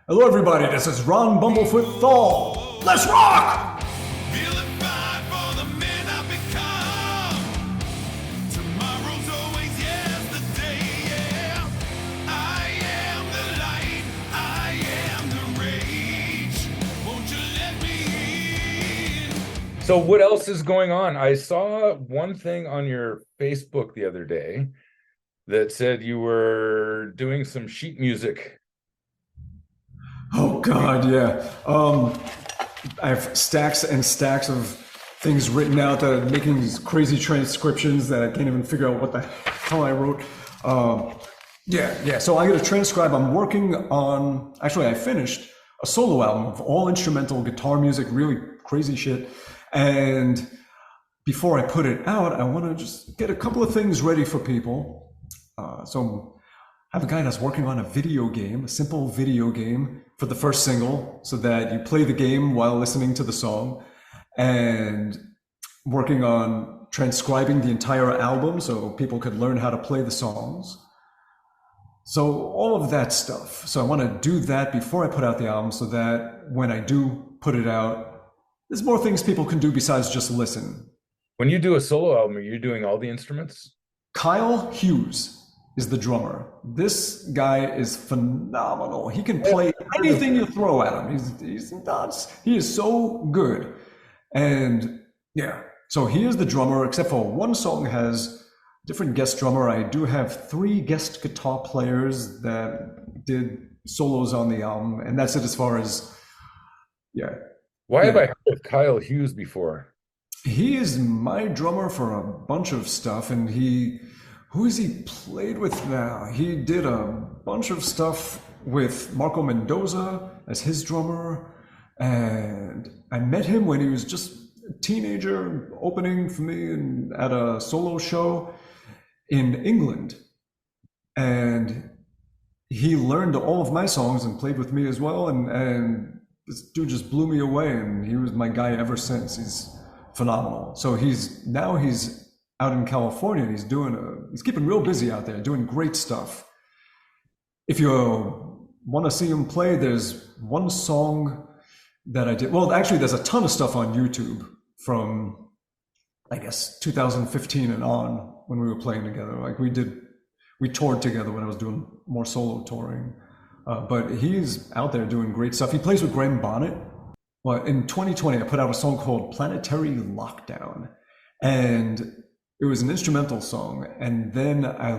Hello, everybody. This is Ron Bumblefoot Thal. Let's rock! Feeling fine for the man I've become. Tomorrow's always yesterday, yeah. I am the light, I am the rage. Won't you let me in? So what else is going on? I saw one thing on your Facebook the other day that said you were doing some sheet music. Oh, God, yeah. I have stacks and stacks of things written out that are making these crazy transcriptions that I can't even figure out what the hell I wrote. Yeah. So I got to transcribe. I'm working on, actually, I finished a solo album of all instrumental guitar music, really crazy shit. And before I put it out, I want to just get a couple of things ready for people. So I have a guy that's working on a video game, a simple video game for the first single, so that you play the game while listening to the song, and working on transcribing the entire album so people could learn how to play the songs. So all of that stuff. So I want to do that before I put out the album so that when I do put it out, there's more things people can do besides just listen. When you do a solo album, are you doing all the instruments? Kyle Hughes is the drummer. This guy is phenomenal. He can play anything you throw at him. He's nuts. He is so good. And yeah, so he is the drummer, except for one song has different guest drummer. I do have 3 guest guitar players that did solos on the album, and that's it as far as, yeah. Why have I heard of Kyle Hughes before? He is my drummer for a bunch of stuff, and who has he played with now? He did a bunch of stuff with Marco Mendoza as his drummer, and I met him when he was just a teenager opening for me at a solo show in England. And he learned all of my songs and played with me as well, and this dude just blew me away, and he was my guy ever since. He's phenomenal. So he's out in California, and he's keeping real busy out there, doing great stuff. If you want to see him play, there's one song that I did. Well, actually, there's a ton of stuff on YouTube from, I guess, 2015 and on when we were playing together. Like we toured together when I was doing more solo touring. But he's out there doing great stuff. He plays with Graham Bonnet. Well, in 2020, I put out a song called Planetary Lockdown, and it was an instrumental song. And then I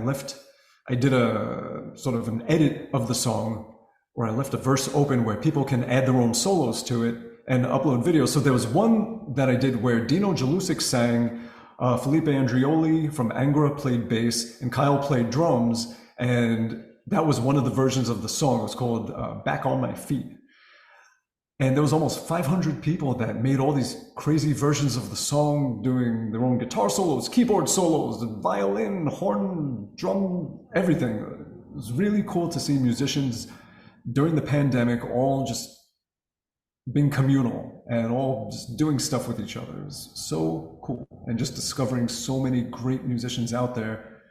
did a sort of an edit of the song where I left a verse open where people can add their own solos to it and upload videos. So there was one that I did where Dino Jalusic sang, Felipe Andrioli from Angra played bass, and Kyle played drums. And that was one of the versions of the song. It was called Back on My Feet. And there was almost 500 people that made all these crazy versions of the song, doing their own guitar solos, keyboard solos, violin, horn, drum, everything. It was really cool to see musicians during the pandemic all just being communal and all just doing stuff with each other. It was so cool. And just discovering so many great musicians out there.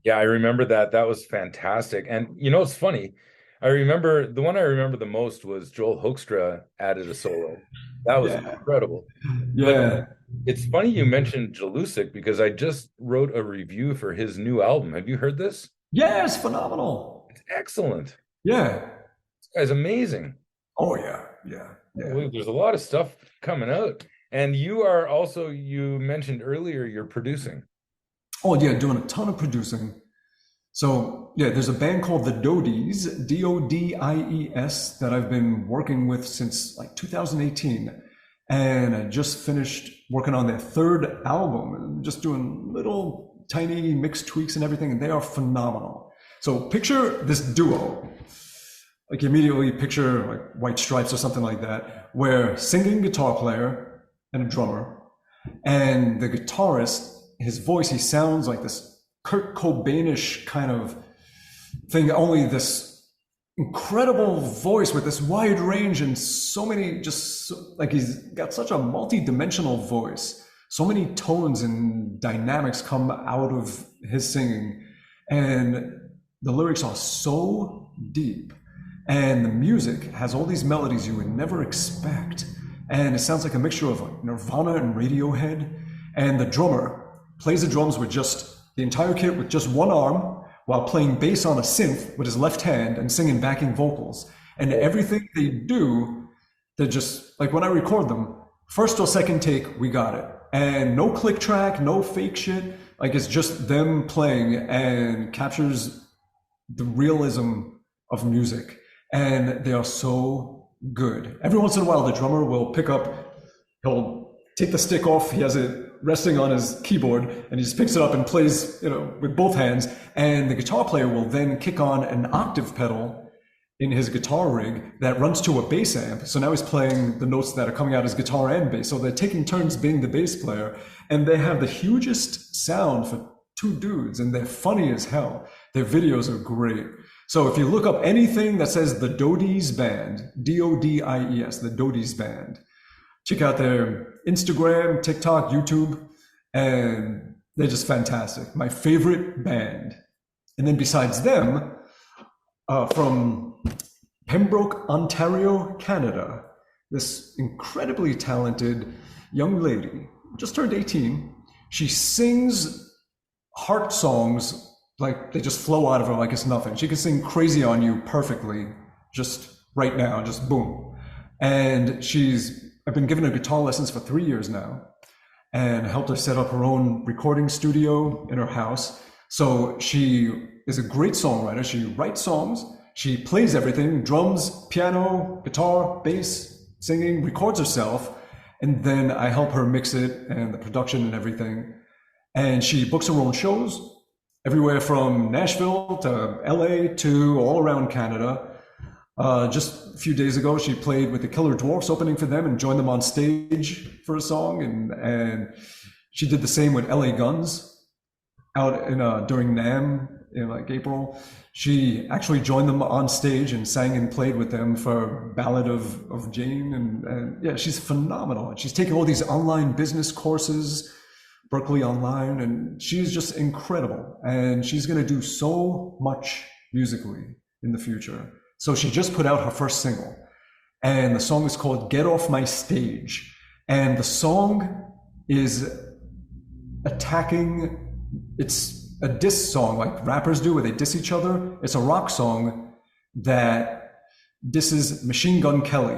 Yeah, I remember that. That was fantastic. And it's funny. The one I remember the most was Joel Hoekstra added a solo. That was incredible. Yeah. But it's funny you mentioned Jalusic because I just wrote a review for his new album. Have you heard this? Yeah, it's phenomenal. It's excellent. Yeah. This guy's amazing. Oh, yeah. There's a lot of stuff coming out. And you mentioned earlier you're producing. Oh, yeah, doing a ton of producing. So, yeah, there's a band called the Dodies, Dodies, that I've been working with since like 2018. And I just finished working on their 3rd album, just doing little tiny mixed tweaks and everything, and they are phenomenal. So picture this duo, like immediately picture like White Stripes or something like that, where singing guitar player and a drummer, and the guitarist, his voice, he sounds like this Kurt Cobainish kind of thing, only this incredible voice with this wide range and so many, like he's got such a multi-dimensional voice. So many tones and dynamics come out of his singing, and the lyrics are so deep. and the music has all these melodies you would never expect. And it sounds like a mixture of like Nirvana and Radiohead. And the drummer plays the drums with just the entire kit with just one arm while playing bass on a synth with his left hand and singing backing vocals. And everything they do, they're just like when I record them, first or second take, we got it. And no click track, no fake shit. Like it's just them playing and captures the realism of music. And they are so good. Every once in a while, the drummer will pick up, he'll take the stick off, he has it resting on his keyboard, and he just picks it up and plays, with both hands. And the guitar player will then kick on an octave pedal in his guitar rig that runs to a bass amp. So now he's playing the notes that are coming out as guitar and bass. So they're taking turns being the bass player, and they have the hugest sound for two dudes, and they're funny as hell. Their videos are great. So if you look up anything that says the Dodies Band, Dodies, the Dodies Band, check out their Instagram, TikTok, YouTube, and they're just fantastic. My favorite band. And then besides them, from Pembroke, Ontario, Canada, this incredibly talented young lady, just turned 18. She sings heart songs like they just flow out of her like it's nothing. She can sing Crazy on You perfectly, just right now, just boom. And I've been giving her guitar lessons for 3 years now, and helped her set up her own recording studio in her house. So she is a great songwriter. She writes songs, she plays everything, drums, piano, guitar, bass, singing, records herself, and then I help her mix it and the production and everything. And she books her own shows, everywhere from Nashville to LA to all around Canada. Just a few days ago, she played with the Killer Dwarfs opening for them and joined them on stage for a song. And she did the same with LA Guns out during NAMM in like April. She actually joined them on stage and sang and played with them for Ballad of Jane. And yeah, she's phenomenal. She's taking all these online business courses, Berkeley Online, and she's just incredible. And she's going to do so much musically in the future. So she just put out her first single, and the song is called Get Off My Stage. And the song is it's a diss song like rappers do where they diss each other. It's a rock song that disses Machine Gun Kelly.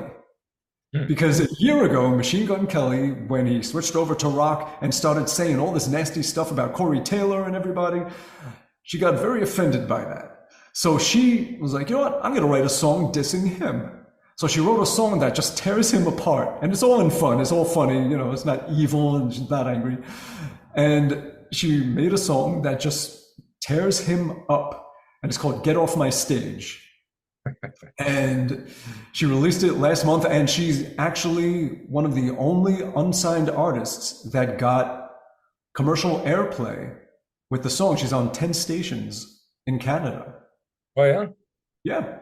Because a year ago, Machine Gun Kelly, when he switched over to rock and started saying all this nasty stuff about Corey Taylor and everybody, she got very offended by that. So she was like, you know what, I'm going to write a song dissing him. So she wrote a song that just tears him apart. And it's all in fun. It's all funny. It's not evil and she's not angry. And she made a song that just tears him up. And it's called Get Off My Stage. And she released it last month. And she's actually one of the only unsigned artists that got commercial airplay with the song. She's on 10 stations in Canada. Oh, yeah? Yeah.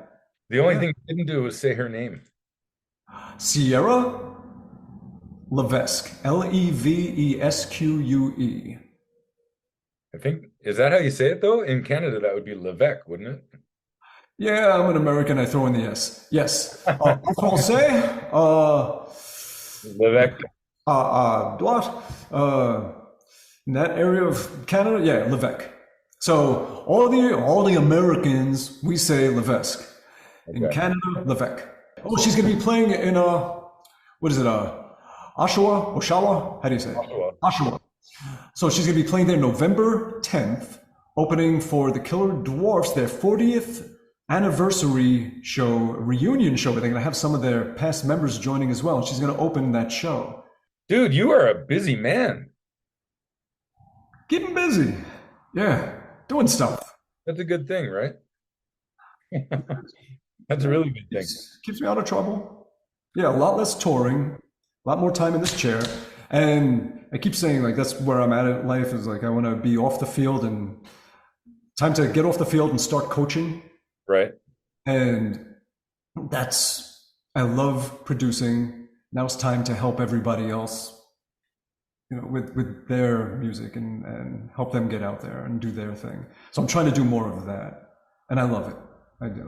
The only thing you didn't do was say her name. Sierra Levesque. Levesque. I think, is that how you say it, though? In Canada, that would be Levesque, wouldn't it? Yeah, I'm an American. I throw in the S. Yes. En français, Levesque. what? In that area of Canada, yeah, Levesque. So all the Americans, we say Levesque. In Canada, Levesque. Oh, she's going to be playing in Oshawa? How do you say it? Oshawa. So she's going to be playing there November 10th, opening for the Killer Dwarfs, their 40th anniversary show, reunion show. They're going to have some of their past members joining as well. And she's going to open that show. Dude, you are a busy man. Keeping busy. Yeah. Doing stuff. That's a good thing, right? That's a really good thing. Keeps me out of trouble. Yeah, a lot less touring, a lot more time in this chair. And I keep saying, like, that's where I'm at in life, is like I want to be off the field and time to get off the field and start coaching. Right. And I love producing. Now it's time to help everybody else, with their music and help them get out there and do their thing. So I'm trying to do more of that. And I love it. I do.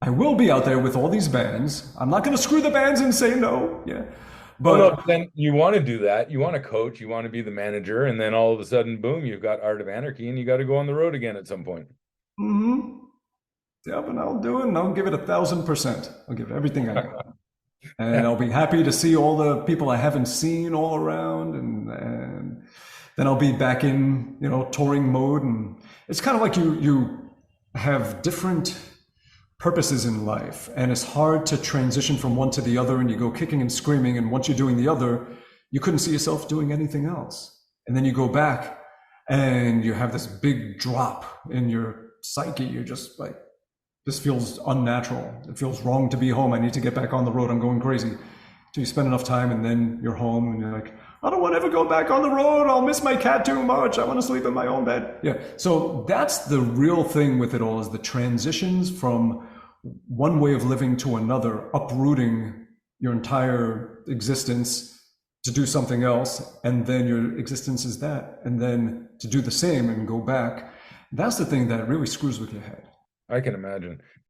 I will be out there with all these bands. I'm not going to screw the bands and say no. Yeah. Oh no, But then you want to do that. You want to coach, you want to be the manager, and then all of a sudden, boom, you've got Art of Anarchy and you got to go on the road again at some point. mhm, yeah, but I'll do it and I'll give it 1,000%. I'll give everything I got. And I'll be happy to see all the people I haven't seen all around, and then I'll be back in, touring mode. And it's kind of like you have different purposes in life, and it's hard to transition from one to the other, and you go kicking and screaming, and once you're doing the other, you couldn't see yourself doing anything else. And then you go back and you have this big drop in your psyche. You're just like, this feels unnatural. It feels wrong to be home. I need to get back on the road. I'm going crazy. So you spend enough time and then you're home and you're like, I don't want to ever go back on the road. I'll miss my cat too much. I want to sleep in my own bed. Yeah. So that's the real thing with it all, is the transitions from one way of living to another, uprooting your entire existence to do something else. And then your existence is that. And then to do the same and go back. That's the thing that really screws with your head. I can imagine.